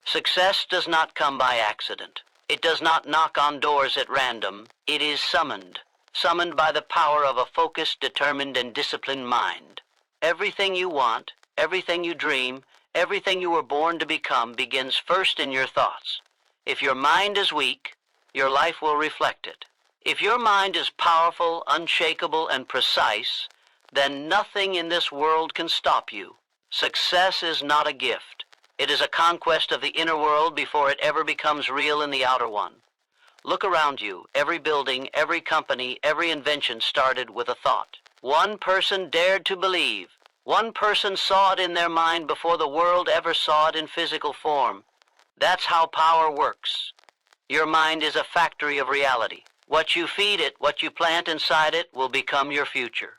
Success does not come by accident. It does not knock on doors at random. It is summoned. Summoned by the power of a focused, determined, and disciplined mind. Everything you want, everything you dream, everything you were born to become begins first in your thoughts. If your mind is weak, your life will reflect it. If your mind is powerful, unshakable, and precise, then nothing in this world can stop you. Success is not a gift. It is a conquest of the inner world before it ever becomes real in the outer one. Look around you. Every building, every company, every invention started with a thought. One person dared to believe. One person saw it in their mind before the world ever saw it in physical form. That's how power works. Your mind is a factory of reality. What you feed it, what you plant inside it, will become your future.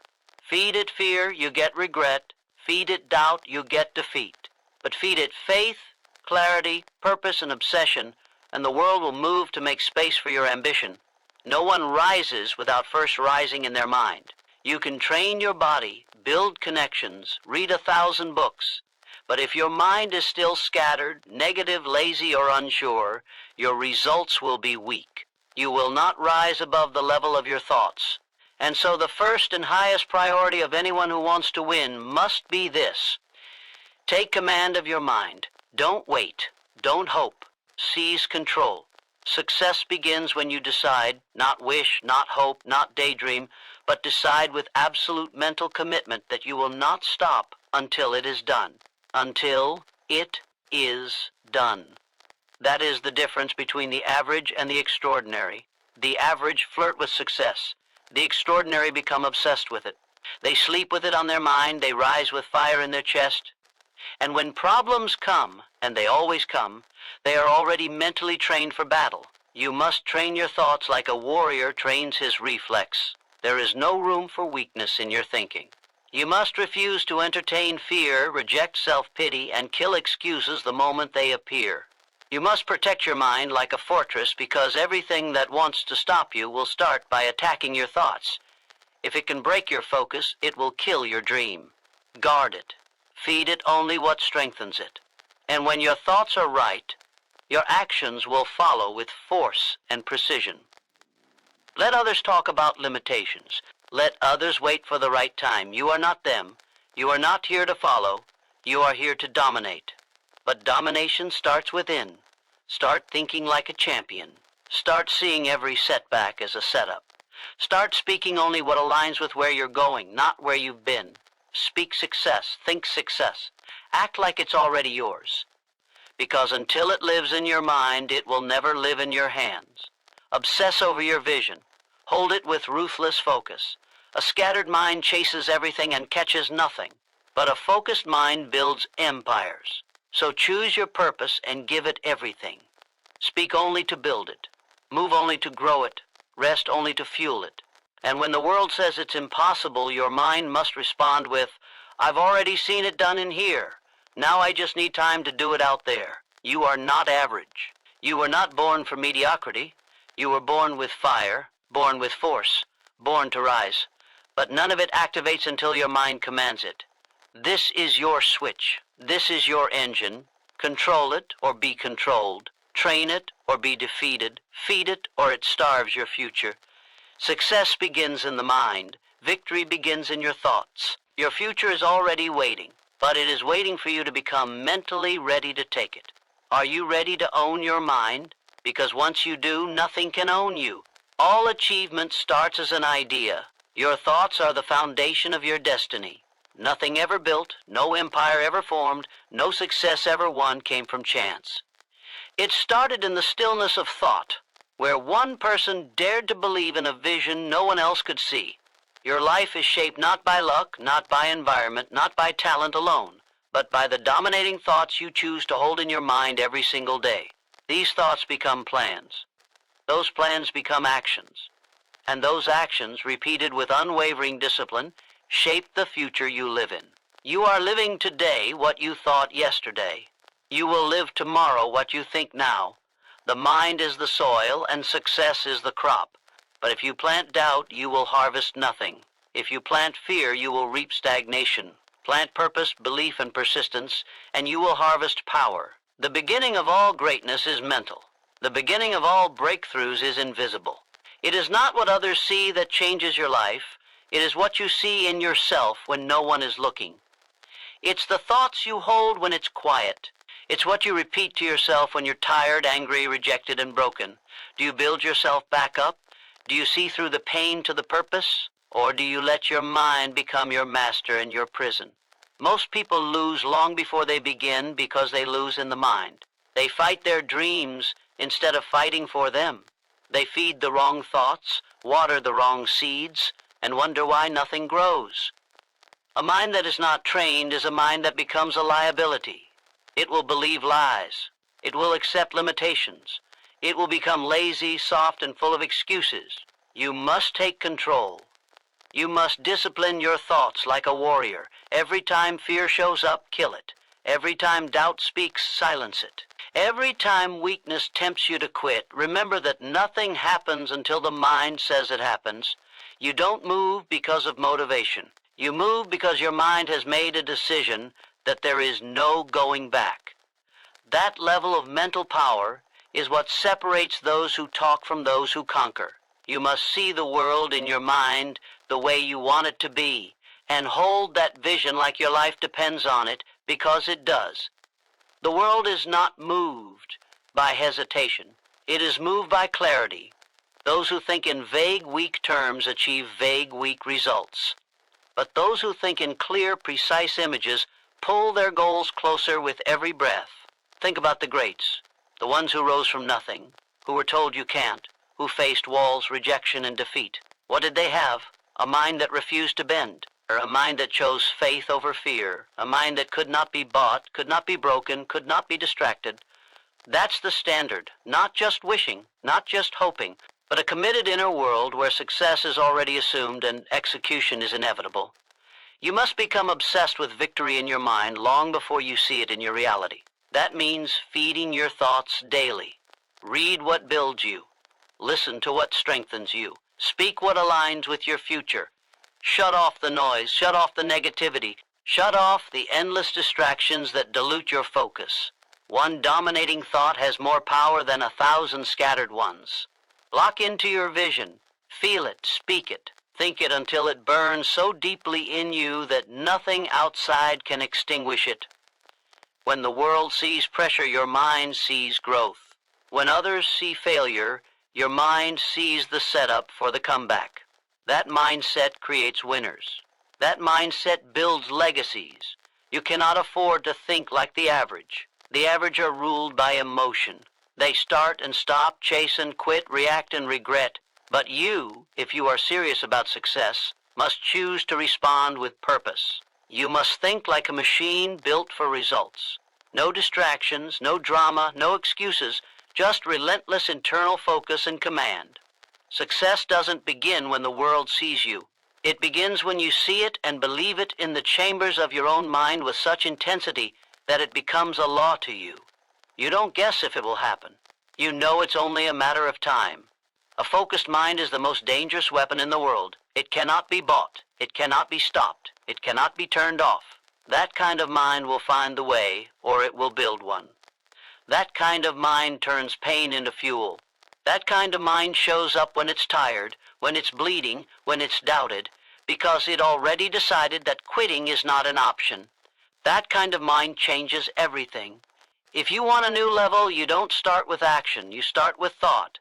Feed it fear, you get regret. Feed it doubt, you get defeat. But feed it faith, clarity, purpose, and obsession, and the world will move to make space for your ambition. No one rises without first rising in their mind. You can train your body, build connections, read 1,000 books. But if your mind is still scattered, negative, lazy, or unsure, your results will be weak. You will not rise above the level of your thoughts. And so the first and highest priority of anyone who wants to win must be this. Take command of your mind. Don't wait. Don't hope. Seize control. Success begins when you decide, not wish, not hope, not daydream, but decide with absolute mental commitment that you will not stop until it is done. Until it is done. That is the difference between the average and the extraordinary. The average flirt with success. The extraordinary become obsessed with it. They sleep with it on their mind. They rise with fire in their chest. And when problems come, and they always come, they are already mentally trained for battle. You must train your thoughts like a warrior trains his reflex. There is no room for weakness in your thinking. You must refuse to entertain fear, reject self-pity, and kill excuses the moment they appear. You must protect your mind like a fortress because everything that wants to stop you will start by attacking your thoughts. If it can break your focus, it will kill your dream. Guard it. Feed it only what strengthens it. And when your thoughts are right, your actions will follow with force and precision. Let others talk about limitations. Let others wait for the right time. You are not them. You are not here to follow. You are here to dominate. But domination starts within. Start thinking like a champion. Start seeing every setback as a setup. Start speaking only what aligns with where you're going, not where you've been. Speak success. Think success. Act like it's already yours. Because until it lives in your mind, it will never live in your hands. Obsess over your vision. Hold it with ruthless focus. A scattered mind chases everything and catches nothing. But a focused mind builds empires. So choose your purpose and give it everything. Speak only to build it. Move only to grow it. Rest only to fuel it. And when the world says it's impossible, your mind must respond with, I've already seen it done in here. Now I just need time to do it out there. You are not average. You were not born for mediocrity. You were born with fire, born with force, born to rise. But none of it activates until your mind commands it. This is your switch. This is your engine. Control it or be controlled. Train it or be defeated. Feed it or it starves your future. Success begins in the mind. Victory begins in your thoughts. Your future is already waiting, but it is waiting for you to become mentally ready to take it. Are you ready to own your mind? Because once you do, nothing can own you. All achievement starts as an idea. Your thoughts are the foundation of your destiny. Nothing ever built, no empire ever formed, no success ever won came from chance. It started in the stillness of thought, where one person dared to believe in a vision no one else could see. Your life is shaped not by luck, not by environment, not by talent alone, but by the dominating thoughts you choose to hold in your mind every single day. These thoughts become plans. Those plans become actions. And those actions, repeated with unwavering discipline, shape the future you live in. You are living today what you thought yesterday. You will live tomorrow what you think now. The mind is the soil and success is the crop. But if you plant doubt, you will harvest nothing. If you plant fear, you will reap stagnation. Plant purpose, belief, and persistence, and you will harvest power. The beginning of all greatness is mental. The beginning of all breakthroughs is invisible. It is not what others see that changes your life. It is what you see in yourself when no one is looking. It's the thoughts you hold when it's quiet. It's what you repeat to yourself when you're tired, angry, rejected, and broken. Do you build yourself back up? Do you see through the pain to the purpose? Or do you let your mind become your master and your prison? Most people lose long before they begin because they lose in the mind. They fight their dreams instead of fighting for them. They feed the wrong thoughts, water the wrong seeds, and wonder why nothing grows. A mind that is not trained is a mind that becomes a liability. It will believe lies. It will accept limitations. It will become lazy, soft, and full of excuses. You must take control. You must discipline your thoughts like a warrior. Every time fear shows up, kill it. Every time doubt speaks, silence it. Every time weakness tempts you to quit, remember that nothing happens until the mind says it happens. You don't move because of motivation. You move because your mind has made a decision that there is no going back. That level of mental power is what separates those who talk from those who conquer. You must see the world in your mind the way you want it to be, and hold that vision like your life depends on it, because it does. The world is not moved by hesitation. It is moved by clarity. Those who think in vague, weak terms achieve vague, weak results. But those who think in clear, precise images pull their goals closer with every breath. Think about the greats, the ones who rose from nothing, who were told you can't, who faced walls, rejection, and defeat. What did they have? A mind that refused to bend, or a mind that chose faith over fear, a mind that could not be bought, could not be broken, could not be distracted. That's the standard, not just wishing, not just hoping, but a committed inner world where success is already assumed and execution is inevitable. You must become obsessed with victory in your mind long before you see it in your reality. That means feeding your thoughts daily. Read what builds you. Listen to what strengthens you. Speak what aligns with your future. Shut off the noise, shut off the negativity, shut off the endless distractions that dilute your focus. One dominating thought has more power than 1,000 scattered ones. Lock into your vision. Feel it, speak it, think it until it burns so deeply in you that nothing outside can extinguish it. When the world sees pressure, your mind sees growth. When others see failure, your mind sees the setup for the comeback. That mindset creates winners. That mindset builds legacies. You cannot afford to think like the average. The average are ruled by emotion. They start and stop, chase and quit, react and regret. But you, if you are serious about success, must choose to respond with purpose. You must think like a machine built for results. No distractions, no drama, no excuses, just relentless internal focus and command. Success doesn't begin when the world sees you. It begins when you see it and believe it in the chambers of your own mind with such intensity that it becomes a law to you. You don't guess if it will happen. You know it's only a matter of time. A focused mind is the most dangerous weapon in the world. It cannot be bought. It cannot be stopped. It cannot be turned off. That kind of mind will find the way, or it will build one. That kind of mind turns pain into fuel. That kind of mind shows up when it's tired, when it's bleeding, when it's doubted, because it already decided that quitting is not an option. That kind of mind changes everything. If you want a new level, you don't start with action. You start with thought.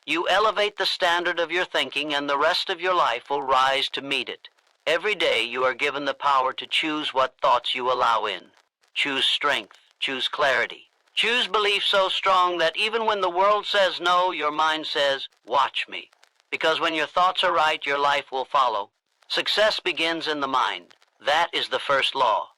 You elevate the standard of your thinking, and the rest of your life will rise to meet it. Every day you are given the power to choose what thoughts you allow in. Choose strength. Choose clarity. Choose belief so strong that even when the world says no, your mind says, watch me. Because when your thoughts are right, your life will follow. Success begins in the mind. That is the first law.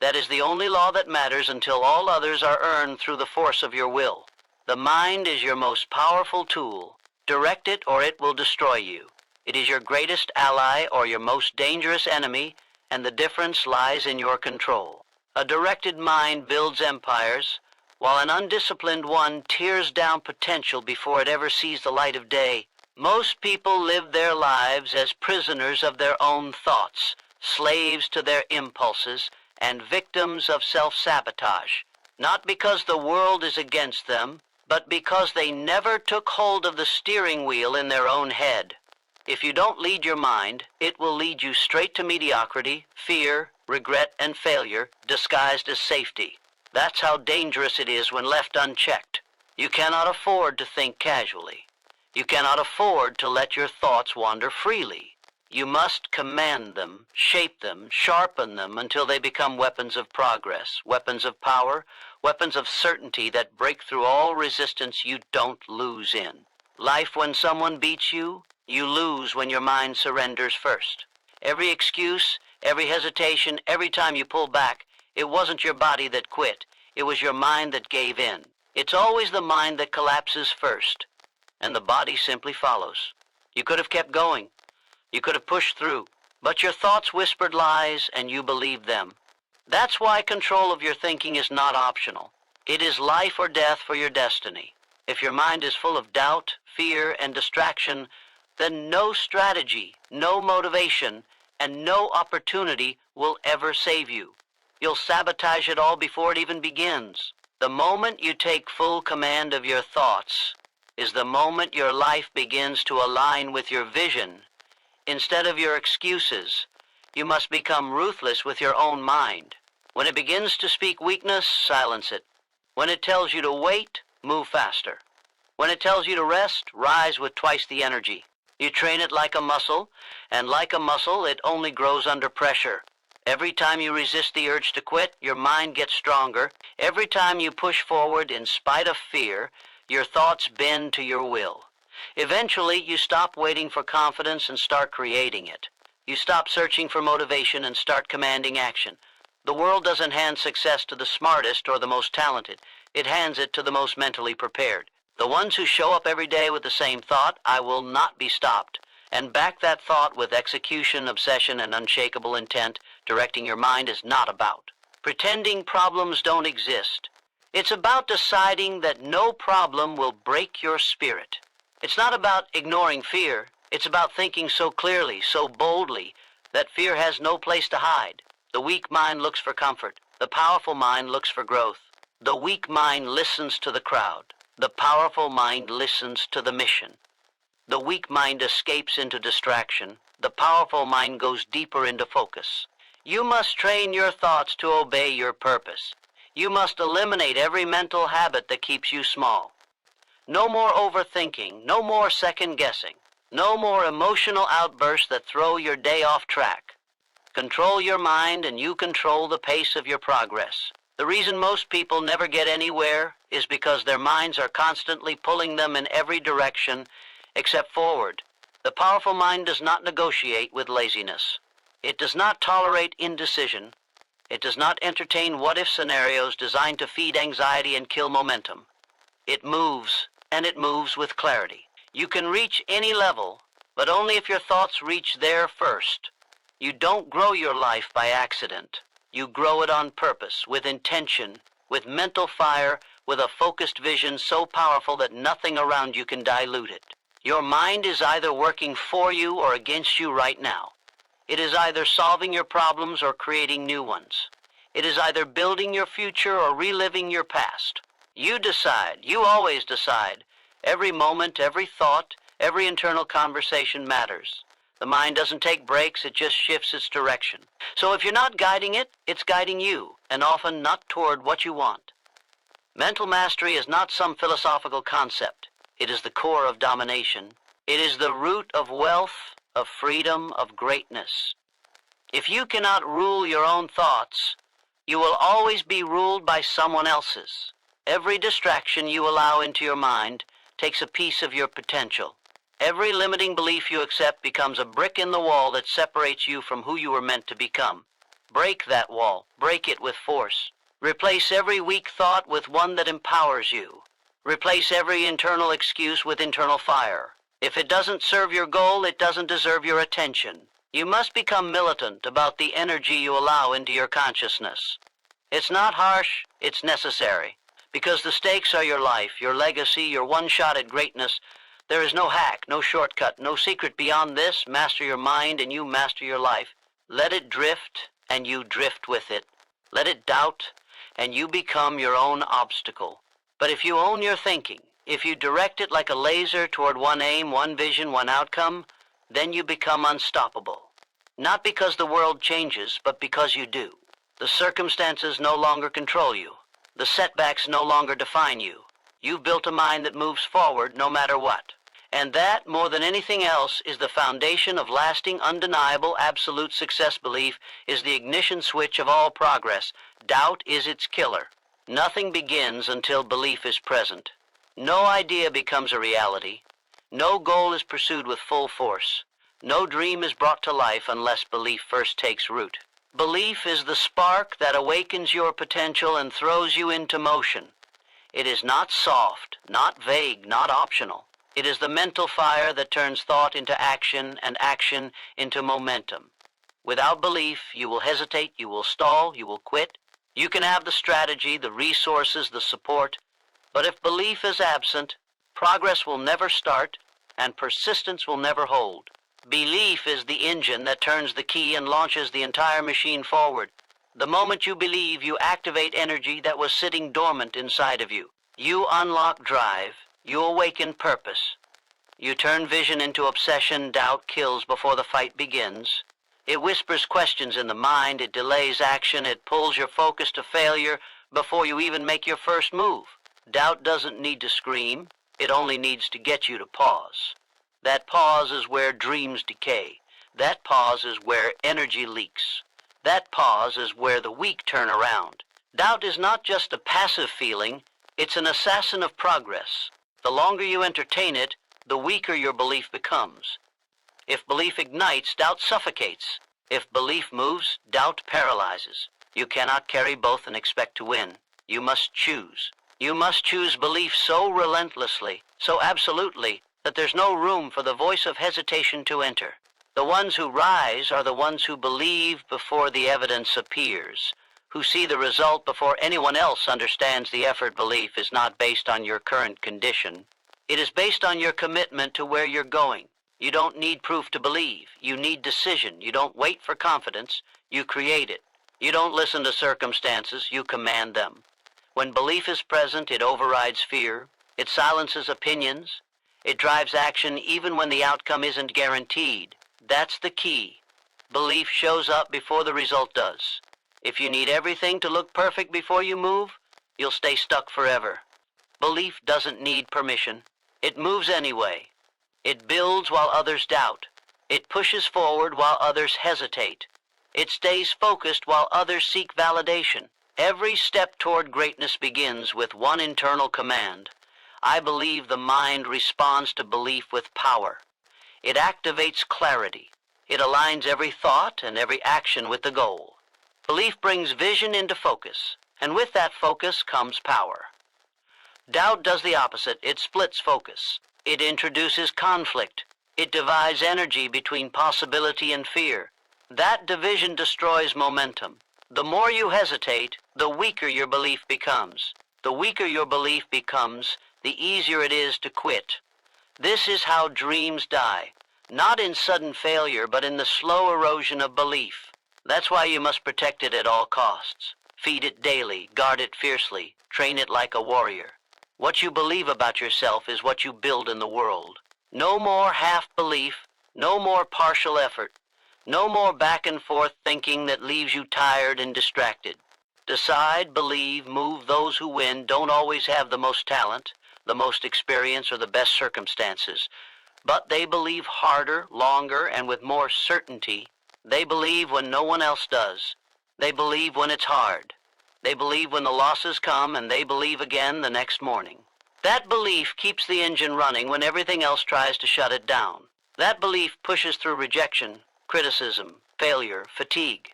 That is the only law that matters until all others are earned through the force of your will. The mind is your most powerful tool. Direct it or it will destroy you. It is your greatest ally or your most dangerous enemy, and the difference lies in your control. A directed mind builds empires, while an undisciplined one tears down potential before it ever sees the light of day. Most people live their lives as prisoners of their own thoughts, slaves to their impulses, and victims of self-sabotage. Not because the world is against them, but because they never took hold of the steering wheel in their own head. If you don't lead your mind, it will lead you straight to mediocrity, fear, regret, and failure, disguised as safety. That's how dangerous it is when left unchecked. You cannot afford to think casually. You cannot afford to let your thoughts wander freely. You must command them, shape them, sharpen them until they become weapons of progress, weapons of power, weapons of certainty that break through all resistance you don't lose in. Life, when someone beats you, you lose when your mind surrenders first. Every excuse, every hesitation, every time you pull back, it wasn't your body that quit. It was your mind that gave in. It's always the mind that collapses first, and the body simply follows. You could have kept going. You could have pushed through, but your thoughts whispered lies and you believed them. That's why control of your thinking is not optional. It is life or death for your destiny. If your mind is full of doubt, fear, and distraction, then no strategy, no motivation, and no opportunity will ever save you. You'll sabotage it all before it even begins. The moment you take full command of your thoughts is the moment your life begins to align with your vision. Instead of your excuses, you must become ruthless with your own mind. When it begins to speak weakness, silence it. When it tells you to wait, move faster. When it tells you to rest, rise with twice the energy. You train it like a muscle, and like a muscle, it only grows under pressure. Every time you resist the urge to quit, your mind gets stronger. Every time you push forward in spite of fear, your thoughts bend to your will. Eventually, you stop waiting for confidence and start creating it. You stop searching for motivation and start commanding action. The world doesn't hand success to the smartest or the most talented. It hands it to the most mentally prepared. The ones who show up every day with the same thought, "I will not be stopped," and back that thought with execution, obsession, and unshakable intent, directing your mind is not about pretending problems don't exist. It's about deciding that no problem will break your spirit. It's not about ignoring fear. It's about thinking so clearly, so boldly, that fear has no place to hide. The weak mind looks for comfort. The powerful mind looks for growth. The weak mind listens to the crowd. The powerful mind listens to the mission. The weak mind escapes into distraction. The powerful mind goes deeper into focus. You must train your thoughts to obey your purpose. You must eliminate every mental habit that keeps you small. No more overthinking, no more second-guessing, no more emotional outbursts that throw your day off track. Control your mind and you control the pace of your progress. The reason most people never get anywhere is because their minds are constantly pulling them in every direction except forward. The powerful mind does not negotiate with laziness. It does not tolerate indecision. It does not entertain what-if scenarios designed to feed anxiety and kill momentum. It moves, and it moves with clarity. You can reach any level, but only if your thoughts reach there first. You don't grow your life by accident. You grow it on purpose, with intention, with mental fire, with a focused vision so powerful that nothing around you can dilute it. Your mind is either working for you or against you right now. It is either solving your problems or creating new ones. It is either building your future or reliving your past. You decide. You always decide. Every moment, every thought, every internal conversation matters. The mind doesn't take breaks, it just shifts its direction. So if you're not guiding it, it's guiding you, and often not toward what you want. Mental mastery is not some philosophical concept. It is the core of domination. It is the root of wealth, of freedom, of greatness. If you cannot rule your own thoughts, you will always be ruled by someone else's. Every distraction you allow into your mind takes a piece of your potential. Every limiting belief you accept becomes a brick in the wall that separates you from who you were meant to become. Break that wall. Break it with force. Replace every weak thought with one that empowers you. Replace every internal excuse with internal fire. If it doesn't serve your goal, it doesn't deserve your attention. You must become militant about the energy you allow into your consciousness. It's not harsh, it's necessary. Because the stakes are your life, your legacy, your one shot at greatness. There is no hack, no shortcut, no secret beyond this. Master your mind and you master your life. Let it drift and you drift with it. Let it doubt and you become your own obstacle. But if you own your thinking, if you direct it like a laser toward one aim, one vision, one outcome, then you become unstoppable. Not because the world changes, but because you do. The circumstances no longer control you. The setbacks no longer define you. You've built a mind that moves forward no matter what. And that, more than anything else, is the foundation of lasting, undeniable, absolute success. Belief is the ignition switch of all progress. Doubt is its killer. Nothing begins until belief is present. No idea becomes a reality. No goal is pursued with full force. No dream is brought to life unless belief first takes root. Belief is the spark that awakens your potential and throws you into motion. It is not soft, not vague, not optional. It is the mental fire that turns thought into action and action into momentum. Without belief, you will hesitate, you will stall, you will quit. You can have the strategy, the resources, the support, but if belief is absent, progress will never start and persistence will never hold. Belief is the engine that turns the key and launches the entire machine forward. The moment you believe, you activate energy that was sitting dormant inside of you. You unlock drive. You awaken purpose. You turn vision into obsession. Doubt kills before the fight begins. It whispers questions in the mind. It delays action. It pulls your focus to failure before you even make your first move. Doubt doesn't need to scream. It only needs to get you to pause. That pause is where dreams decay. That pause is where energy leaks. That pause is where the weak turn around. Doubt is not just a passive feeling. It's an assassin of progress. The longer you entertain it, the weaker your belief becomes. If belief ignites, doubt suffocates. If belief moves, doubt paralyzes. You cannot carry both and expect to win. You must choose. You must choose belief so relentlessly, so absolutely, that there's no room for the voice of hesitation to enter. The ones who rise are the ones who believe before the evidence appears, who see the result before anyone else understands the effort. Belief is not based on your current condition. It is based on your commitment to where you're going. You don't need proof to believe. You need decision. You don't wait for confidence. You create it. You don't listen to circumstances. You command them. When belief is present, it overrides fear. It silences opinions. It drives action even when the outcome isn't guaranteed. That's the key. Belief shows up before the result does. If you need everything to look perfect before you move, you'll stay stuck forever. Belief doesn't need permission. It moves anyway. It builds while others doubt. It pushes forward while others hesitate. It stays focused while others seek validation. Every step toward greatness begins with one internal command. I believe. The mind responds to belief with power. It activates clarity. It aligns every thought and every action with the goal. Belief brings vision into focus, and with that focus comes power. Doubt does the opposite. It splits focus. It introduces conflict. It divides energy between possibility and fear. That division destroys momentum. The more you hesitate, the weaker your belief becomes. The weaker your belief becomes, the easier it is to quit. This is how dreams die, not in sudden failure, but in the slow erosion of belief. That's why you must protect it at all costs. Feed it daily, guard it fiercely, train it like a warrior. What you believe about yourself is what you build in the world. No more half belief, no more partial effort, no more back and forth thinking that leaves you tired and distracted. Decide, believe, move. Those who win don't always have the most talent, the most experience, or the best circumstances, but they believe harder, longer, and with more certainty. They believe when no one else does. They believe when it's hard. They believe when the losses come, and they believe again the next morning. That belief keeps the engine running when everything else tries to shut it down. That belief pushes through rejection, criticism, failure, fatigue.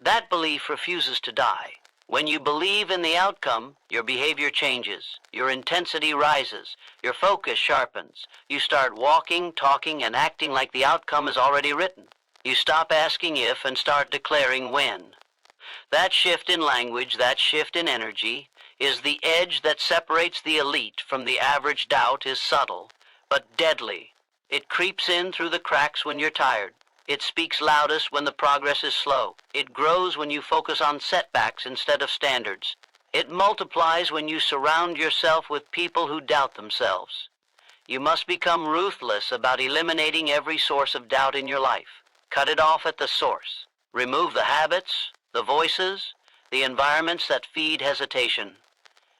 That belief refuses to die. When you believe in the outcome, your behavior changes, your intensity rises, your focus sharpens. You start walking, talking, and acting like the outcome is already written. You stop asking if and start declaring when. That shift in language, that shift in energy, is the edge that separates the elite from the average. Doubt is subtle, but deadly. It creeps in through the cracks when you're tired. It speaks loudest when the progress is slow. It grows when you focus on setbacks instead of standards. It multiplies when you surround yourself with people who doubt themselves. You must become ruthless about eliminating every source of doubt in your life. Cut it off at the source. Remove the habits, the voices, the environments that feed hesitation.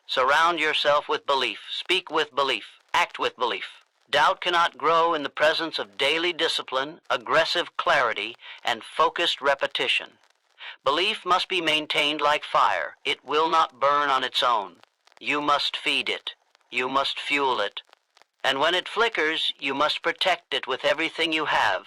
Surround yourself with belief. Speak with belief. Act with belief. Doubt cannot grow in the presence of daily discipline, aggressive clarity, and focused repetition. Belief must be maintained like fire. It will not burn on its own. You must feed it. You must fuel it. And when it flickers, you must protect it with everything you have.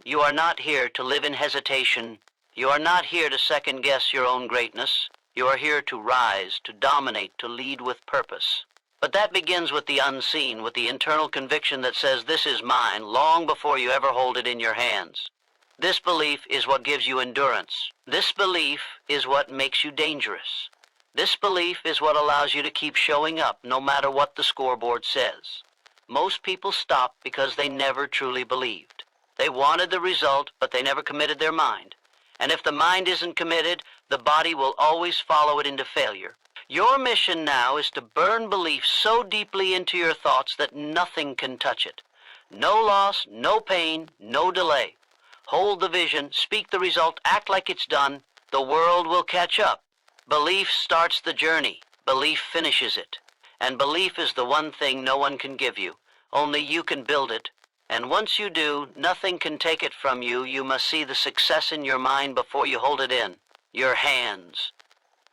You are not here to live in hesitation. You are not here to second-guess your own greatness. You are here to rise, to dominate, to lead with purpose. But that begins with the unseen, with the internal conviction that says, this is mine, long before you ever hold it in your hands. This belief is what gives you endurance. This belief is what makes you dangerous. This belief is what allows you to keep showing up, no matter what the scoreboard says. Most people stop because they never truly believed. They wanted the result, but they never committed their mind. And if the mind isn't committed, the body will always follow it into failure. Your mission now is to burn belief so deeply into your thoughts that nothing can touch it. No loss, no pain, no delay. Hold the vision, speak the result, act like it's done. The world will catch up. Belief starts the journey. Belief finishes it. And belief is the one thing no one can give you. Only you can build it. And once you do, nothing can take it from you. You must see the success in your mind before you hold it in. Your hands.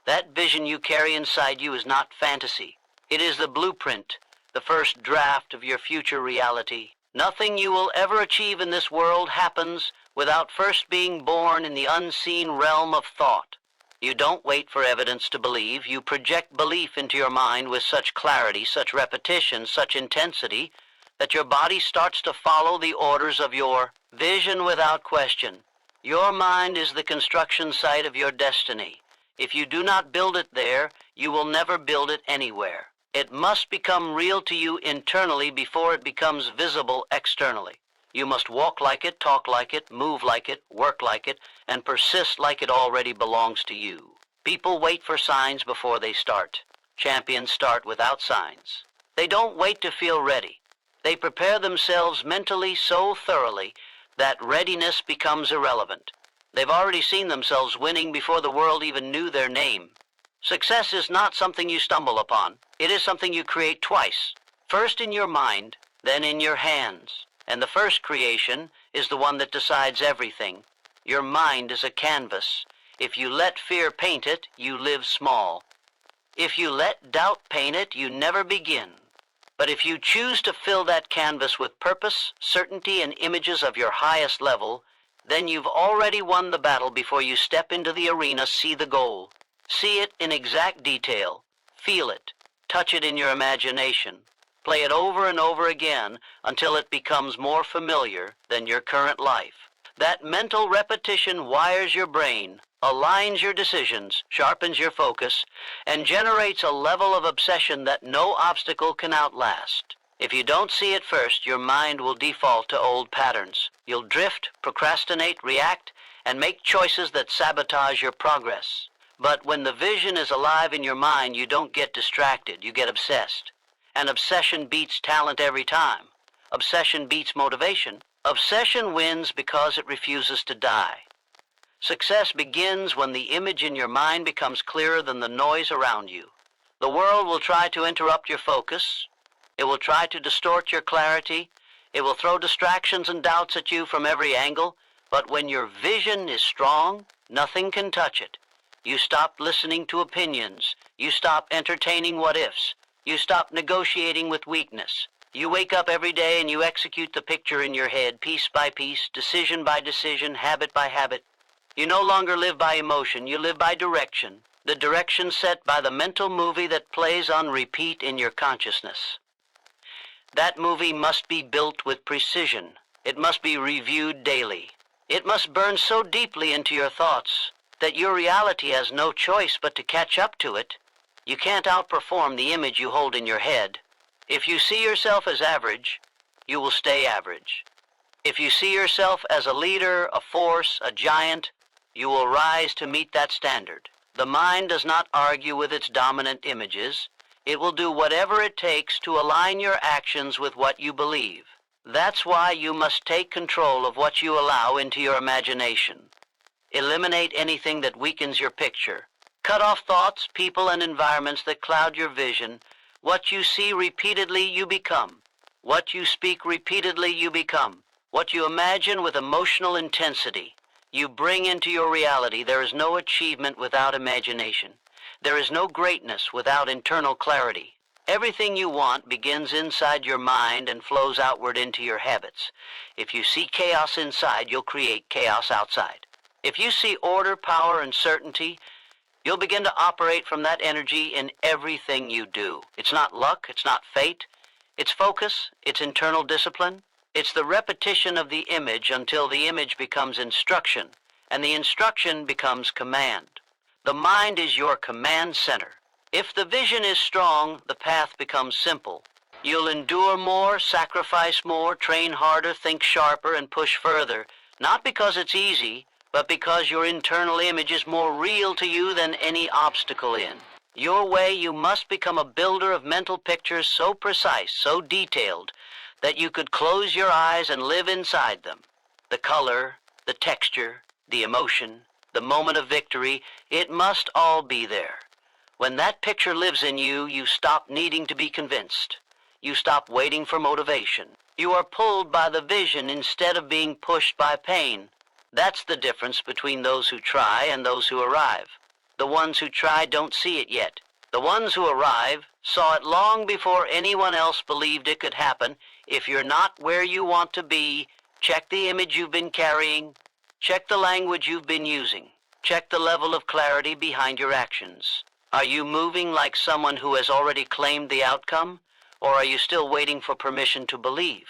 That vision you carry inside you is not fantasy. It is the blueprint, the first draft of your future reality. Nothing you will ever achieve in this world happens without first being born in the unseen realm of thought. You don't wait for evidence to believe. You project belief into your mind with such clarity, such repetition, such intensity, that your body starts to follow the orders of your vision without question. Your mind is the construction site of your destiny. If you do not build it there, you will never build it anywhere. It must become real to you internally before it becomes visible externally. You must walk like it, talk like it, move like it, work like it, and persist like it already belongs to you. People wait for signs before they start. Champions start without signs. They don't wait to feel ready. They prepare themselves mentally so thoroughly that readiness becomes irrelevant. They've already seen themselves winning before the world even knew their name. Success is not something you stumble upon. It is something you create twice. First in your mind, then in your hands. And the first creation is the one that decides everything. Your mind is a canvas. If you let fear paint it, you live small. If you let doubt paint it, you never begin. But if you choose to fill that canvas with purpose, certainty, and images of your highest level, then you've already won the battle before you step into the arena. See the goal. See it in exact detail. Feel it. Touch it in your imagination. Play it over and over again until it becomes more familiar than your current life. That mental repetition wires your brain, aligns your decisions, sharpens your focus, and generates a level of obsession that no obstacle can outlast. If you don't see it first, your mind will default to old patterns. You'll drift, procrastinate, react, and make choices that sabotage your progress. But when the vision is alive in your mind, you don't get distracted, you get obsessed. And obsession beats talent every time. Obsession beats motivation. Obsession wins because it refuses to die. Success begins when the image in your mind becomes clearer than the noise around you. The world will try to interrupt your focus. It will try to distort your clarity. It will throw distractions and doubts at you from every angle. But when your vision is strong, nothing can touch it. You stop listening to opinions. You stop entertaining what-ifs. You stop negotiating with weakness. You wake up every day and you execute the picture in your head, piece by piece, decision by decision, habit by habit. You no longer live by emotion, you live by direction. The direction set by the mental movie that plays on repeat in your consciousness. That movie must be built with precision. It must be reviewed daily. It must burn so deeply into your thoughts that your reality has no choice but to catch up to it. You can't outperform the image you hold in your head. If you see yourself as average, you will stay average. If you see yourself as a leader, a force, a giant, you will rise to meet that standard. The mind does not argue with its dominant images. It will do whatever it takes to align your actions with what you believe. That's why you must take control of what you allow into your imagination. Eliminate anything that weakens your picture. Cut off thoughts, people, and environments that cloud your vision. What you see repeatedly, you become. What you speak repeatedly, you become. What you imagine with emotional intensity, you bring into your reality. There is no achievement without imagination. There is no greatness without internal clarity. Everything you want begins inside your mind and flows outward into your habits. If you see chaos inside, you'll create chaos outside. If you see order, power, and certainty, you'll begin to operate from that energy in everything you do. It's not luck, it's not fate. It's focus, it's internal discipline. It's the repetition of the image until the image becomes instruction, and the instruction becomes command. The mind is your command center. If the vision is strong, the path becomes simple. You'll endure more, sacrifice more, train harder, think sharper, and push further, not because it's easy, but because your internal image is more real to you than any obstacle in. Your way, you must become a builder of mental pictures so precise, so detailed, that you could close your eyes and live inside them. The color, the texture, the emotion, the moment of victory, it must all be there. When that picture lives in you, you stop needing to be convinced. You stop waiting for motivation. You are pulled by the vision instead of being pushed by pain. That's the difference between those who try and those who arrive. The ones who try don't see it yet. The ones who arrive saw it long before anyone else believed it could happen. If you're not where you want to be, check the image you've been carrying. Check the language you've been using. Check the level of clarity behind your actions. Are you moving like someone who has already claimed the outcome, or are you still waiting for permission to believe?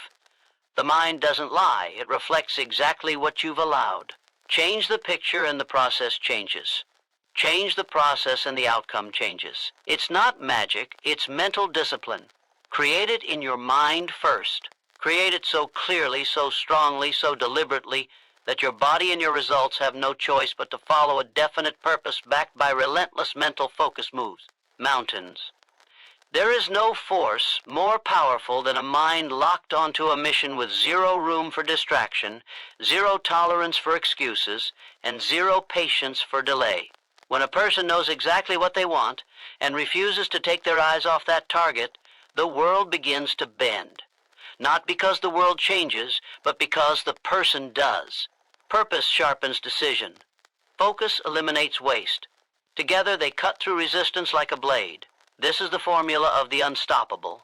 The mind doesn't lie. It reflects exactly what you've allowed. Change the picture and the process changes. Change the process and the outcome changes. It's not magic, it's mental discipline. Create it in your mind first. Create it so clearly, so strongly, so deliberately, that your body and your results have no choice but to follow a definite purpose backed by relentless mental focus moves. Mountains. There is no force more powerful than a mind locked onto a mission with zero room for distraction, zero tolerance for excuses, and zero patience for delay. When a person knows exactly what they want and refuses to take their eyes off that target, the world begins to bend. Not because the world changes, but because the person does. Purpose sharpens decision. Focus eliminates waste. Together they cut through resistance like a blade. This is the formula of the unstoppable.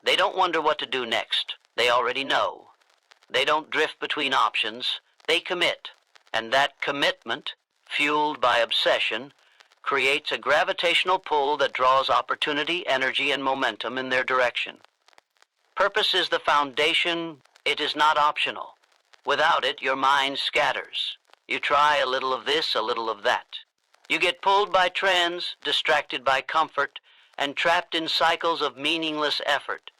They don't wonder what to do next. They already know. They don't drift between options. They commit. And that commitment, fueled by obsession, creates a gravitational pull that draws opportunity, energy, and momentum in their direction. Purpose is the foundation. It is not optional. Without it, your mind scatters. You try a little of this, a little of that. You get pulled by trends, distracted by comfort, and trapped in cycles of meaningless effort.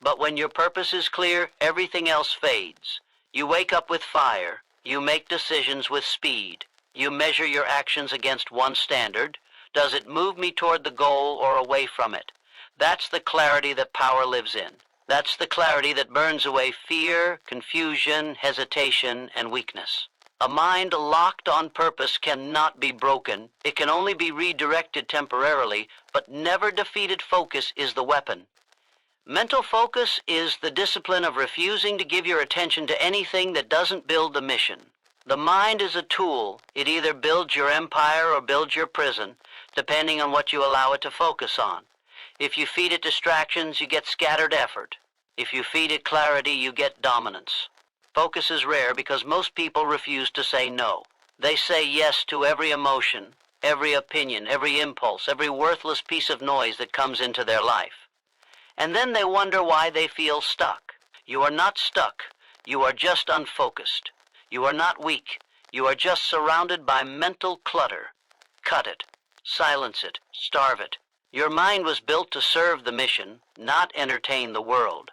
But when your purpose is clear, everything else fades. You wake up with fire. You make decisions with speed. You measure your actions against one standard. Does it move me toward the goal or away from it? That's the clarity that power lives in. That's the clarity that burns away fear, confusion, hesitation, and weakness. A mind locked on purpose cannot be broken. It can only be redirected temporarily, but never defeated. Focus is the weapon. Mental focus is the discipline of refusing to give your attention to anything that doesn't build the mission. The mind is a tool. It either builds your empire or builds your prison, depending on what you allow it to focus on. If you feed it distractions, you get scattered effort. If you feed it clarity, you get dominance. Focus is rare because most people refuse to say no. They say yes to every emotion, every opinion, every impulse, every worthless piece of noise that comes into their life. And then they wonder why they feel stuck. You are not stuck. You are just unfocused. You are not weak. You are just surrounded by mental clutter. Cut it. Silence it. Starve it. Your mind was built to serve the mission, not entertain the world.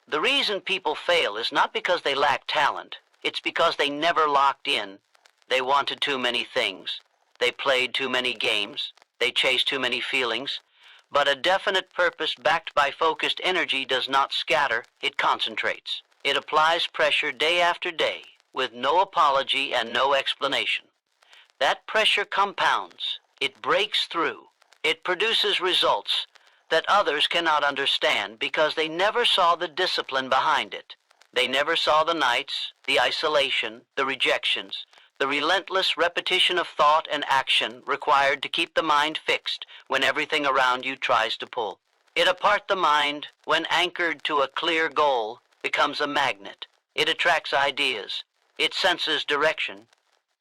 The reason people fail is not because they lack talent. It's because they never locked in. They wanted too many things. They played too many games. They chased too many feelings. But a definite purpose backed by focused energy does not scatter, it concentrates. It applies pressure day after day, with no apology and no explanation. That pressure compounds. It breaks through. It produces results that others cannot understand because they never saw the discipline behind it. They never saw the nights, the isolation, the rejections, the relentless repetition of thought and action required to keep the mind fixed when everything around you tries to pull. It apart the mind, when anchored to a clear goal, becomes a magnet. It attracts ideas. It senses direction.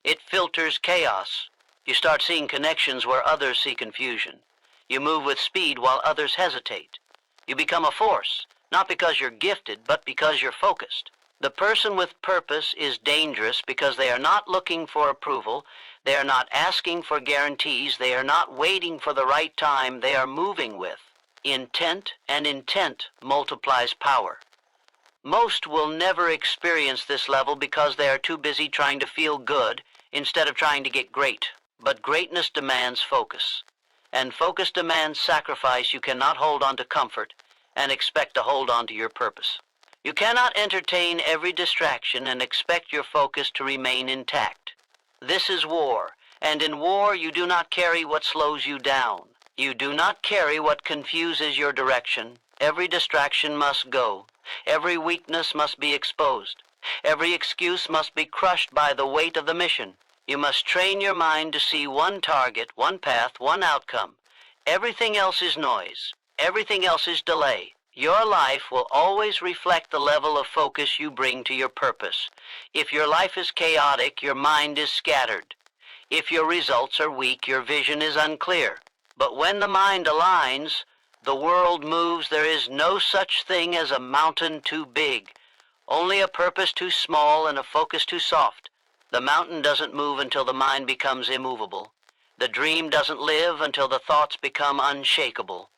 It filters chaos. You start seeing connections where others see confusion. You move with speed while others hesitate. You become a force, not because you're gifted, but because you're focused. The person with purpose is dangerous because they are not looking for approval. They are not asking for guarantees. They are not waiting for the right time. They are moving with intent, and intent multiplies power. Most will never experience this level because they are too busy trying to feel good instead of trying to get great. But greatness demands focus, and focus demands sacrifice. You cannot hold on to comfort and expect to hold on to your purpose. You cannot entertain every distraction and expect your focus to remain intact. This is war, and in war you do not carry what slows you down. You do not carry what confuses your direction. Every distraction must go. Every weakness must be exposed. Every excuse must be crushed by the weight of the mission. You must train your mind to see one target, one path, one outcome. Everything else is noise. Everything else is delay. Your life will always reflect the level of focus you bring to your purpose. If your life is chaotic, your mind is scattered. If your results are weak, your vision is unclear. But when the mind aligns, the world moves. There is no such thing as a mountain too big, only a purpose too small and a focus too soft. The mountain doesn't move until the mind becomes immovable. The dream doesn't live until the thoughts become unshakable.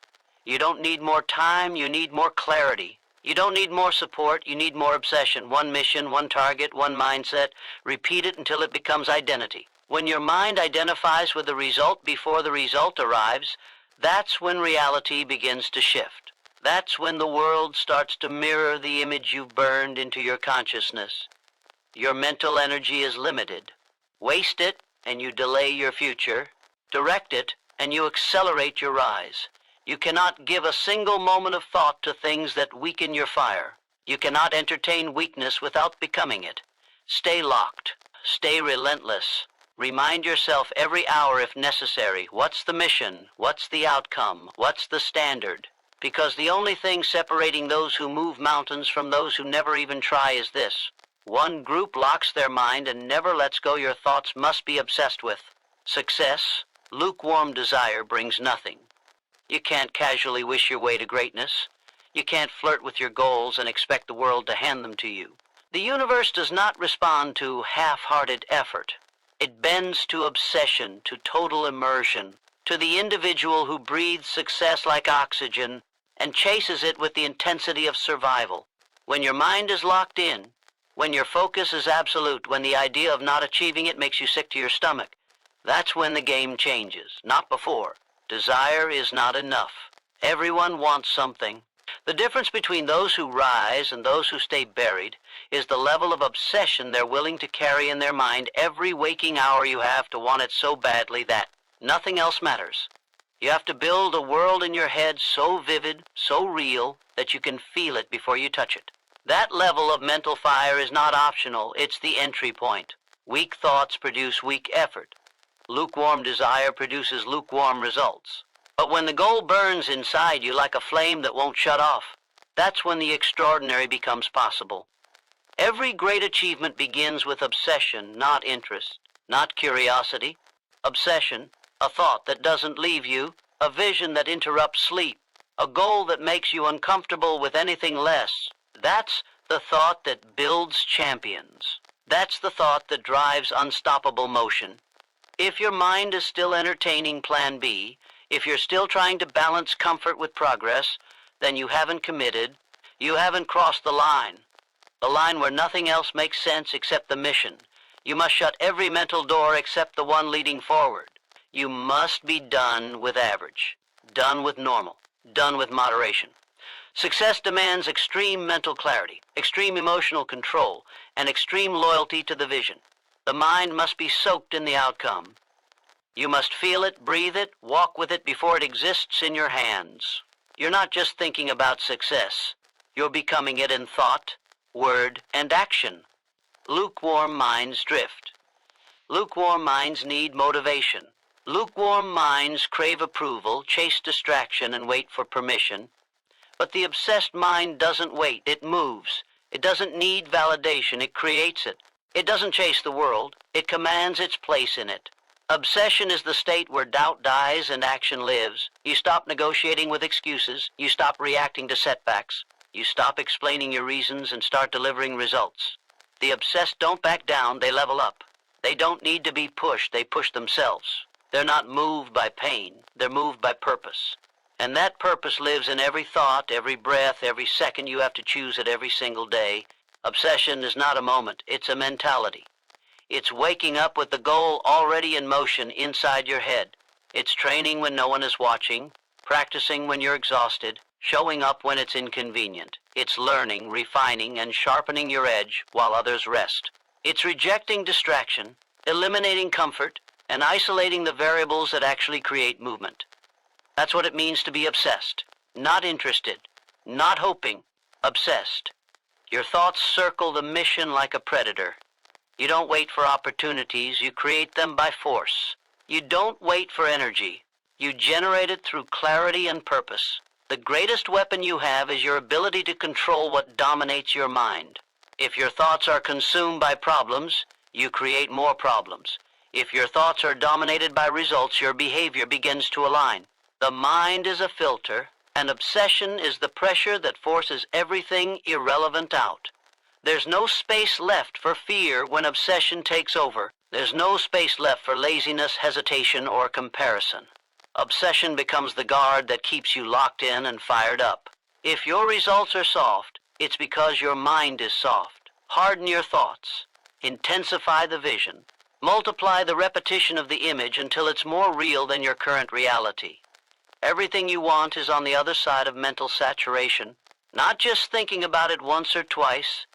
You don't need more time, you need more clarity. You don't need more support, you need more obsession. One mission, one target, one mindset. Repeat it until it becomes identity. When your mind identifies with the result before the result arrives, that's when reality begins to shift. That's when the world starts to mirror the image you've burned into your consciousness. Your mental energy is limited. Waste it, and you delay your future. Direct it, and you accelerate your rise. You cannot give a single moment of thought to things that weaken your fire. You cannot entertain weakness without becoming it. Stay locked. Stay relentless. Remind yourself every hour if necessary, what's the mission? What's the outcome? What's the standard? Because the only thing separating those who move mountains from those who never even try is this. One group locks their mind and never lets go. Your thoughts must be obsessed with. Success, lukewarm desire brings nothing. You can't casually wish your way to greatness. You can't flirt with your goals and expect the world to hand them to you. The universe does not respond to half-hearted effort. It bends to obsession, to total immersion, to the individual who breathes success like oxygen and chases it with the intensity of survival. When your mind is locked in, when your focus is absolute, when the idea of not achieving it makes you sick to your stomach, that's when the game changes, not before. Desire is not enough. Everyone wants something. The difference between those who rise and those who stay buried is the level of obsession they're willing to carry in their mind every waking hour. You have to want it so badly that nothing else matters. You have to build a world in your head so vivid, so real, that you can feel it before you touch it. That level of mental fire is not optional, it's the entry point. Weak thoughts produce weak effort. Lukewarm desire produces lukewarm results. But when the goal burns inside you like a flame that won't shut off, that's when the extraordinary becomes possible. Every great achievement begins with obsession, not interest, not curiosity. Obsession, a thought that doesn't leave you, a vision that interrupts sleep, a goal that makes you uncomfortable with anything less. That's the thought that builds champions. That's the thought that drives unstoppable motion. If your mind is still entertaining Plan B, if you're still trying to balance comfort with progress, then you haven't committed. You haven't crossed the line where nothing else makes sense except the mission. You must shut every mental door except the one leading forward. You must be done with average, done with normal, done with moderation. Success demands extreme mental clarity, extreme emotional control, and extreme loyalty to the vision. The mind must be soaked in the outcome. You must feel it, breathe it, walk with it before it exists in your hands. You're not just thinking about success. You're becoming it in thought, word, and action. Lukewarm minds drift. Lukewarm minds need motivation. Lukewarm minds crave approval, chase distraction, and wait for permission. But the obsessed mind doesn't wait, it moves. It doesn't need validation, it creates it. It doesn't chase the world, it commands its place in it. Obsession is the state where doubt dies and action lives. You stop negotiating with excuses, you stop reacting to setbacks, you stop explaining your reasons and start delivering results. The obsessed don't back down, they level up. They don't need to be pushed, they push themselves. They're not moved by pain, they're moved by purpose. And that purpose lives in every thought, every breath, every second you have to choose it every single day. Obsession is not a moment, it's a mentality. It's waking up with the goal already in motion inside your head. It's training when no one is watching, practicing when you're exhausted, showing up when it's inconvenient. It's learning, refining, and sharpening your edge while others rest. It's rejecting distraction, eliminating comfort, and isolating the variables that actually create movement. That's what it means to be obsessed. Not interested, not hoping, obsessed. Your thoughts circle the mission like a predator. You don't wait for opportunities, you create them by force. You don't wait for energy, you generate it through clarity and purpose. The greatest weapon you have is your ability to control what dominates your mind. If your thoughts are consumed by problems, you create more problems. If your thoughts are dominated by results, your behavior begins to align. The mind is a filter, and obsession is the pressure that forces everything irrelevant out. There's no space left for fear when obsession takes over. There's no space left for laziness, hesitation, or comparison. Obsession becomes the guard that keeps you locked in and fired up. If your results are soft, it's because your mind is soft. Harden your thoughts. Intensify the vision. Multiply the repetition of the image until it's more real than your current reality. Everything you want is on the other side of mental saturation. Not just thinking about it once or twice.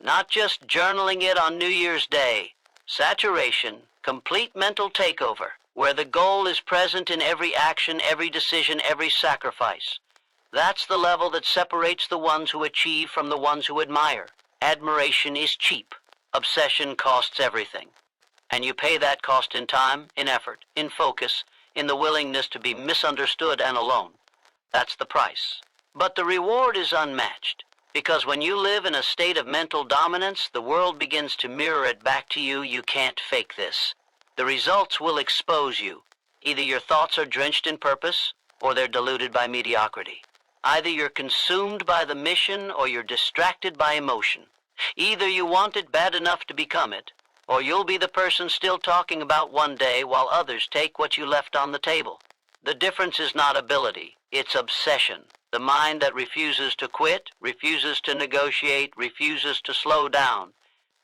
Not just journaling it on New Year's Day. Saturation, complete mental takeover, where the goal is present in every action, every decision, every sacrifice. That's the level that separates the ones who achieve from the ones who admire. Admiration is cheap. Obsession costs everything. And you pay that cost in time, in effort, in focus, in the willingness to be misunderstood and alone. That's the price. But the reward is unmatched, because when you live in a state of mental dominance, the world begins to mirror it back to you. You can't fake this. The results will expose you. Either your thoughts are drenched in purpose, or they're diluted by mediocrity. Either you're consumed by the mission, or you're distracted by emotion. Either you want it bad enough to become it, or you'll be the person still talking about one day while others take what you left on the table. The difference is not ability, it's obsession. The mind that refuses to quit, refuses to negotiate, refuses to slow down.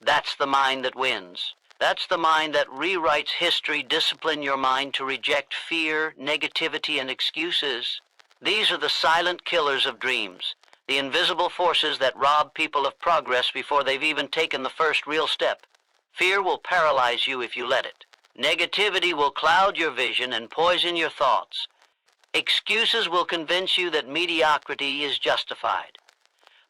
That's the mind that wins. That's the mind that rewrites history. Discipline your mind to reject fear, negativity, and excuses. These are the silent killers of dreams, the invisible forces that rob people of progress before they've even taken the first real step. Fear will paralyze you if you let it. Negativity will cloud your vision and poison your thoughts. Excuses will convince you that mediocrity is justified.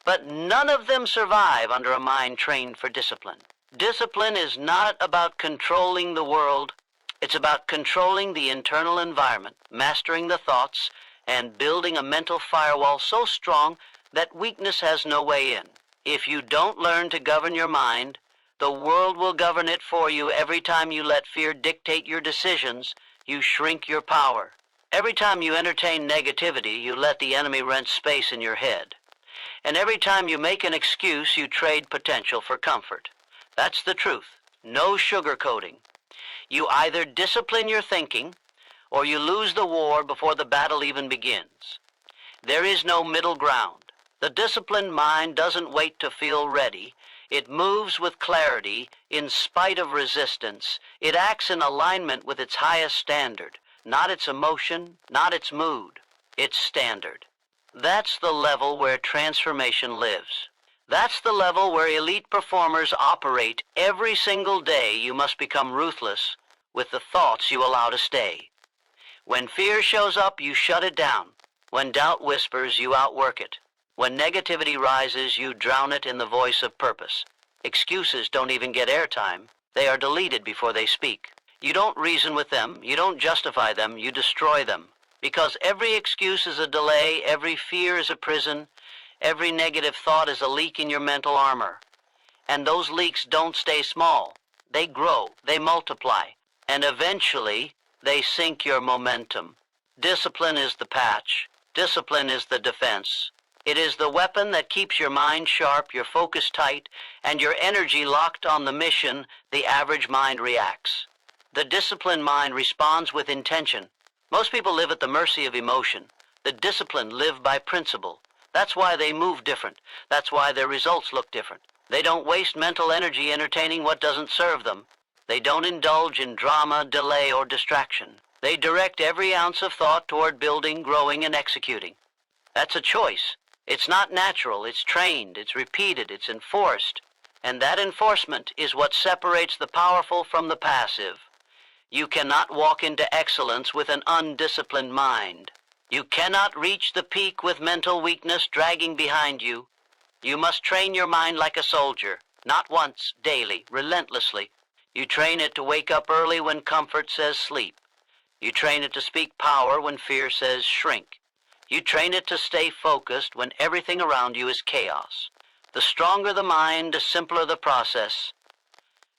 But none of them survive under a mind trained for discipline. Discipline is not about controlling the world. It's about controlling the internal environment, mastering the thoughts, and building a mental firewall so strong that weakness has no way in. If you don't learn to govern your mind, the world will govern it for you. Every time you let fear dictate your decisions, you shrink your power. Every time you entertain negativity, you let the enemy rent space in your head. And every time you make an excuse, you trade potential for comfort. That's the truth. No sugarcoating. You either discipline your thinking, or you lose the war before the battle even begins. There is no middle ground. The disciplined mind doesn't wait to feel ready. It moves with clarity in spite of resistance. It acts in alignment with its highest standard, not its emotion, not its mood, its standard. That's the level where transformation lives. That's the level where elite performers operate. Every single day you must become ruthless with the thoughts you allow to stay. When fear shows up, you shut it down. When doubt whispers, you outwork it. When negativity rises, you drown it in the voice of purpose. Excuses don't even get airtime. They are deleted before they speak. You don't reason with them. You don't justify them. You destroy them. Because every excuse is a delay, every fear is a prison, every negative thought is a leak in your mental armor. And those leaks don't stay small. They grow, they multiply, and eventually they sink your momentum. Discipline is the patch. Discipline is the defense. It is the weapon that keeps your mind sharp, your focus tight, and your energy locked on the mission. The average mind reacts. The disciplined mind responds with intention. Most people live at the mercy of emotion. The disciplined live by principle. That's why they move different. That's why their results look different. They don't waste mental energy entertaining what doesn't serve them. They don't indulge in drama, delay, or distraction. They direct every ounce of thought toward building, growing, and executing. That's a choice. It's not natural. It's trained. It's repeated. It's enforced. And that enforcement is what separates the powerful from the passive. You cannot walk into excellence with an undisciplined mind. You cannot reach the peak with mental weakness dragging behind you. You must train your mind like a soldier, not once, daily, relentlessly. You train it to wake up early when comfort says sleep. You train it to speak power when fear says shrink. You train it to stay focused when everything around you is chaos. The stronger the mind, the simpler the process.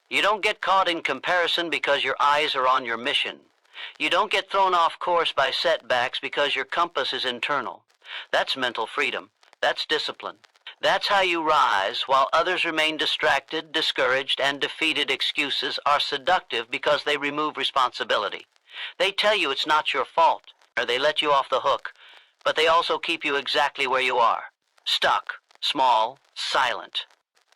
You don't get caught in comparison because your eyes are on your mission. You don't get thrown off course by setbacks because your compass is internal. That's mental freedom. That's discipline. That's how you rise while others remain distracted, discouraged, and defeated. Excuses are seductive because they remove responsibility. They tell you it's not your fault, or they let you off the hook, but they also keep you exactly where you are, stuck, small, silent.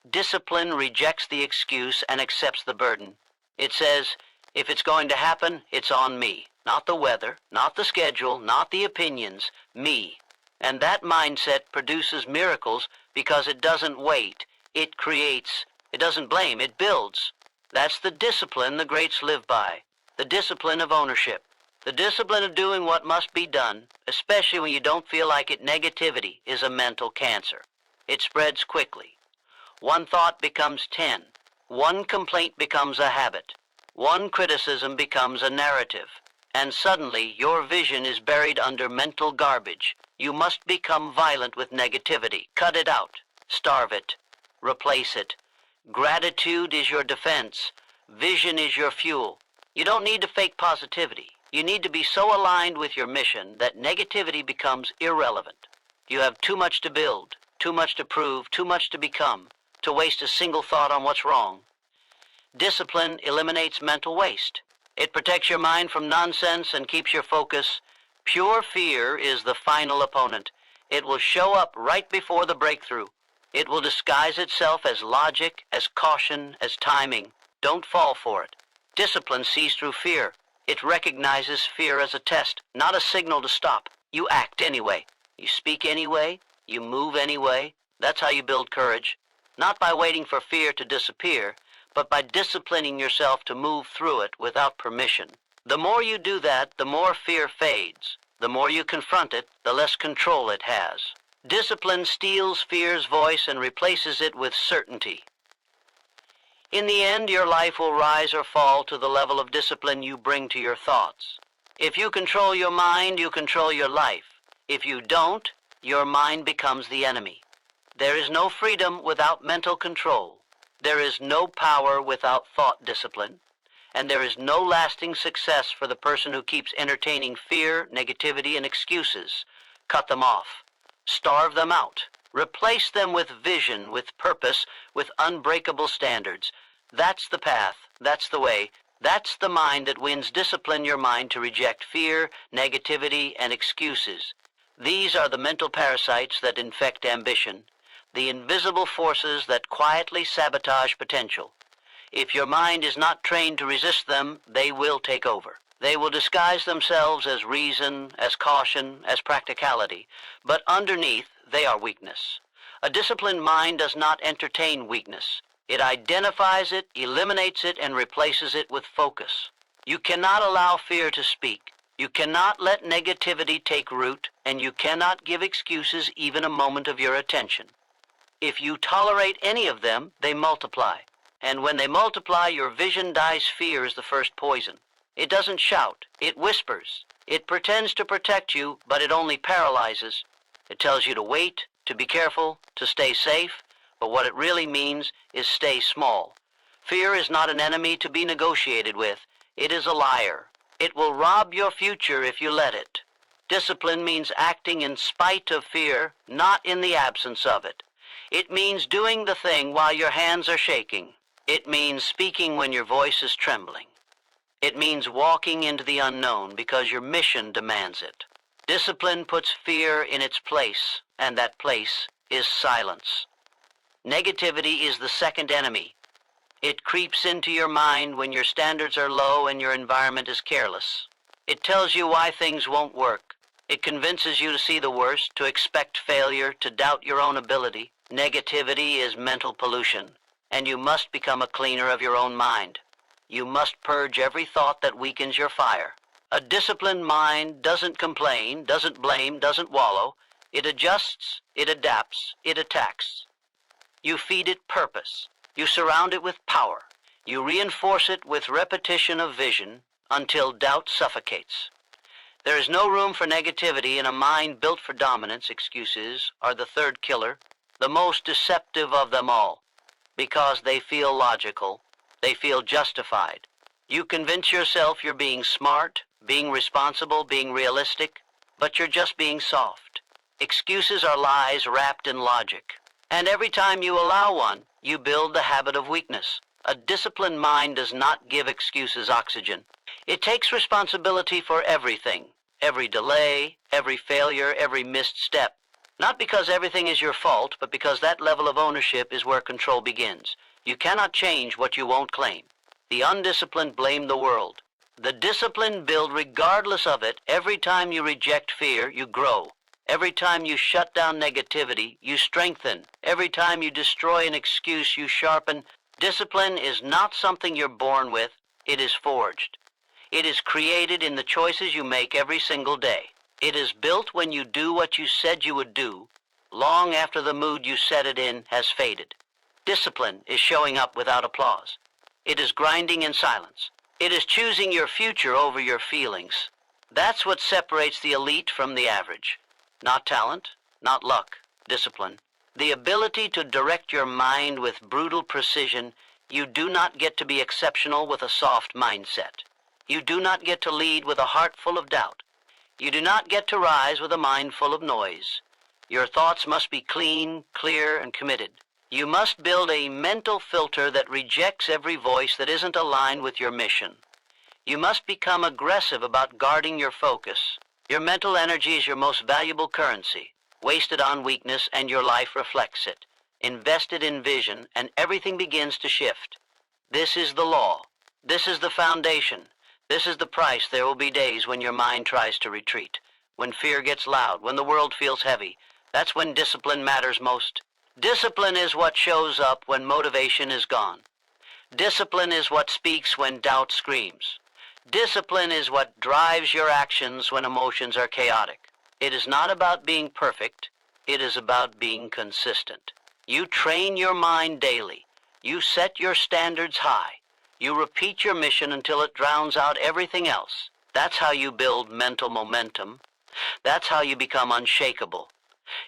Discipline rejects the excuse and accepts the burden. It says, if it's going to happen, it's on me. Not the weather, not the schedule, not the opinions, me. And that mindset produces miracles because it doesn't wait. It creates. It doesn't blame. It builds. That's the discipline the greats live by. The discipline of ownership. The discipline of doing what must be done, especially when you don't feel like it. Negativity is a mental cancer. It spreads quickly. One thought becomes 10. One complaint becomes a habit. One criticism becomes a narrative. And suddenly your vision is buried under mental garbage. You must become violent with negativity. Cut it out. Starve it. Replace it. Gratitude is your defense. Vision is your fuel. You don't need to fake positivity. You need to be so aligned with your mission that negativity becomes irrelevant. You have too much to build, too much to prove, too much to become, to waste a single thought on what's wrong. Discipline eliminates mental waste. It protects your mind from nonsense and keeps your focus. Pure fear is the final opponent. It will show up right before the breakthrough. It will disguise itself as logic, as caution, as timing. Don't fall for it. Discipline sees through fear. It recognizes fear as a test, not a signal to stop. You act anyway. You speak anyway. You move anyway. That's how you build courage. Not by waiting for fear to disappear, but by disciplining yourself to move through it without permission. The more you do that, the more fear fades. The more you confront it, the less control it has. Discipline steals fear's voice and replaces it with certainty. In the end, your life will rise or fall to the level of discipline you bring to your thoughts. If you control your mind, you control your life. If you don't, your mind becomes the enemy. There is no freedom without mental control. There is no power without thought discipline. And there is no lasting success for the person who keeps entertaining fear, negativity, and excuses. Cut them off. Starve them out. Replace them with vision, with purpose, with unbreakable standards. That's the path. That's the way. That's the mind that wins. Discipline your mind to reject fear, negativity, and excuses. These are the mental parasites that infect ambition. the invisible forces that quietly sabotage potential. If your mind is not trained to resist them, they will take over. They will disguise themselves as reason, as caution, as practicality, but underneath they are weakness. A disciplined mind does not entertain weakness. It identifies it, eliminates it, and replaces it with focus. You cannot allow fear to speak. You cannot let negativity take root, and you cannot give excuses even a moment of your attention. If you tolerate any of them, they multiply. And when they multiply, your vision dies. Fear is the first poison. It doesn't shout. It whispers. It pretends to protect you, but it only paralyzes. It tells you to wait, to be careful, to stay safe, but what it really means is stay small. Fear is not an enemy to be negotiated with. It is a liar. It will rob your future if you let it. Discipline means acting in spite of fear, not in the absence of it. It means doing the thing while your hands are shaking. It means speaking when your voice is trembling. It means walking into the unknown because your mission demands it. Discipline puts fear in its place, and that place is silence. Negativity is the second enemy. It creeps into your mind when your standards are low and your environment is careless. It tells you why things won't work. It convinces you to see the worst, to expect failure, to doubt your own ability. Negativity is mental pollution, and you must become a cleaner of your own mind. You must purge every thought that weakens your fire. A disciplined mind doesn't complain, doesn't blame, doesn't wallow. It adjusts, it adapts, it attacks. You feed it purpose. You surround it with power. You reinforce it with repetition of vision until doubt suffocates. There is no room for negativity in a mind built for dominance. Excuses are the third killer, the most deceptive of them all, because they feel logical. They feel justified. You convince yourself you're being smart, being responsible, being realistic, but you're just being soft. Excuses are lies wrapped in logic. And every time you allow one, you build the habit of weakness. A disciplined mind does not give excuses oxygen. It takes responsibility for everything, every delay, every failure, every missed step. Not because everything is your fault, but because that level of ownership is where control begins. You cannot change what you won't claim. The undisciplined blame the world. The disciplined build regardless of it. Every time you reject fear, you grow. Every time you shut down negativity, you strengthen. Every time you destroy an excuse, you sharpen. Discipline is not something you're born with. It is forged. It is created in the choices you make every single day. It is built when you do what you said you would do, long after the mood you set it in has faded. Discipline is showing up without applause. It is grinding in silence. It is choosing your future over your feelings. That's what separates the elite from the average. Not talent, not luck, discipline. The ability to direct your mind with brutal precision. You do not get to be exceptional with a soft mindset. You do not get to lead with a heart full of doubt. You do not get to rise with a mind full of noise. Your thoughts must be clean, clear, and committed. You must build a mental filter that rejects every voice that isn't aligned with your mission. You must become aggressive about guarding your focus. Your mental energy is your most valuable currency. Waste it on weakness and your life reflects it. Invest it in vision and everything begins to shift. This is the law. This is the foundation. This is the price. There will be days when your mind tries to retreat, when fear gets loud, when the world feels heavy. That's when discipline matters most. Discipline is what shows up when motivation is gone. Discipline is what speaks when doubt screams. Discipline is what drives your actions when emotions are chaotic. It is not about being perfect. It is about being consistent. You train your mind daily. You set your standards high. You repeat your mission until it drowns out everything else. That's how you build mental momentum. That's how you become unshakable.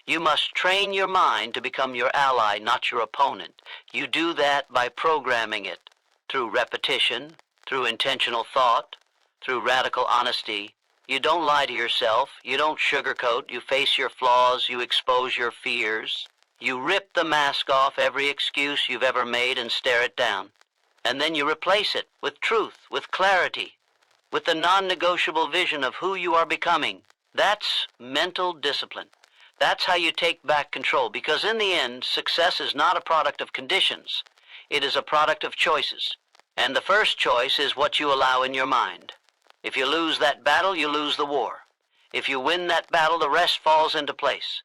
You must train your mind to become your ally, not your opponent. You do that by programming it through repetition, through intentional thought, through radical honesty. You don't lie to yourself. You don't sugarcoat. You face your flaws. You expose your fears. You rip the mask off every excuse you've ever made and stare it down. And then you replace it with truth, with clarity, with the non-negotiable vision of who you are becoming. That's mental discipline. That's how you take back control, because in the end, success is not a product of conditions. It is a product of choices. And the first choice is what you allow in your mind. If you lose that battle, you lose the war. If you win that battle, the rest falls into place.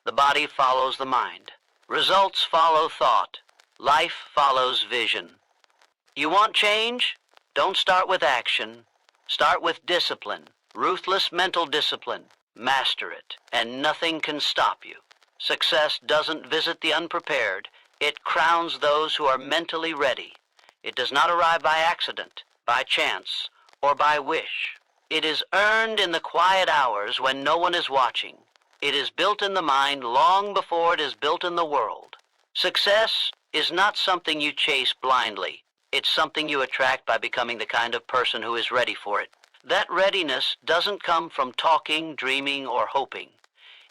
The body follows the mind. Results follow thought. Life follows vision. You want change? Don't start with action. Start with discipline. Ruthless mental discipline. Master it, and nothing can stop you. Success doesn't visit the unprepared. It crowns those who are mentally ready. It does not arrive by accident, by chance, or by wish. It is earned in the quiet hours when no one is watching. It is built in the mind long before it is built in the world. Success is not something you chase blindly. It's something you attract by becoming the kind of person who is ready for it. That readiness doesn't come from talking, dreaming, or hoping.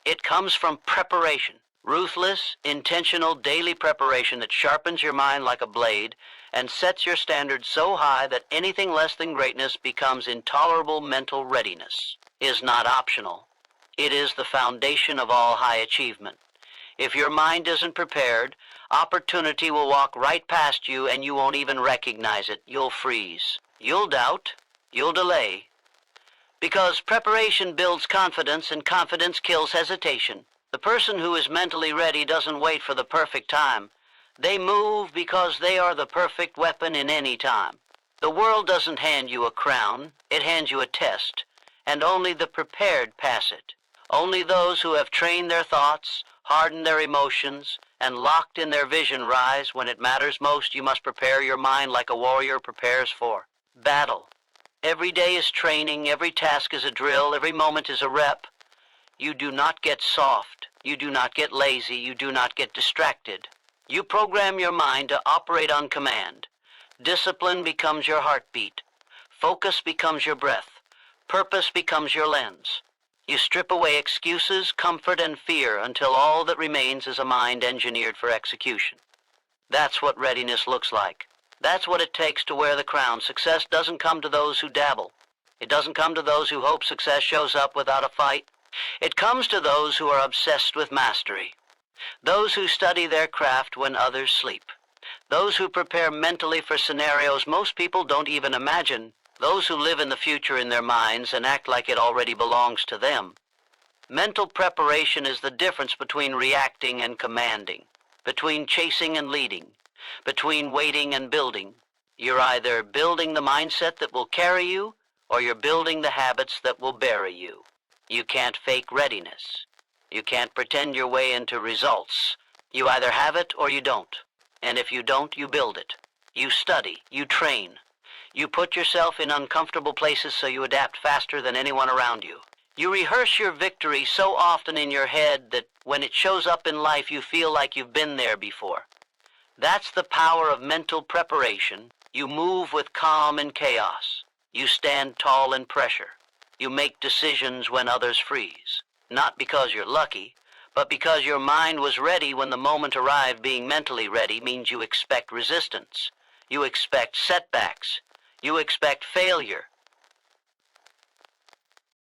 It comes from preparation. Ruthless, intentional daily preparation that sharpens your mind like a blade and sets your standards so high that anything less than greatness becomes intolerable. Mental readiness is not optional. It is the foundation of all high achievement. If your mind isn't prepared, opportunity will walk right past you and you won't even recognize it. You'll freeze. You'll doubt. You'll delay. Because preparation builds confidence and confidence kills hesitation. The person who is mentally ready doesn't wait for the perfect time. They move because they are the perfect weapon in any time. The world doesn't hand you a crown, it hands you a test, and only the prepared pass it. Only those who have trained their thoughts, hardened their emotions, and locked in their vision rise when it matters most. You must prepare your mind like a warrior prepares for battle. Every day is training, every task is a drill, every moment is a rep. You do not get soft, you do not get lazy, you do not get distracted. You program your mind to operate on command. Discipline becomes your heartbeat. Focus becomes your breath. Purpose becomes your lens. You strip away excuses, comfort, and fear until all that remains is a mind engineered for execution. That's what readiness looks like. That's what it takes to wear the crown. Success doesn't come to those who dabble. It doesn't come to those who hope success shows up without a fight. It comes to those who are obsessed with mastery. Those who study their craft when others sleep. Those who prepare mentally for scenarios most people don't even imagine. Those who live in the future in their minds and act like it already belongs to them. Mental preparation is the difference between reacting and commanding, between chasing and leading, between waiting and building. You're either building the mindset that will carry you, or you're building the habits that will bury you. You can't fake readiness. You can't pretend your way into results. You either have it or you don't. And if you don't, you build it. You study, you train. You put yourself in uncomfortable places so you adapt faster than anyone around you. You rehearse your victory so often in your head that when it shows up in life, you feel like you've been there before. That's the power of mental preparation. You move with calm in chaos. You stand tall in pressure. You make decisions when others freeze. Not because you're lucky, but because your mind was ready when the moment arrived. Being mentally ready means you expect resistance. You expect setbacks. You expect failure.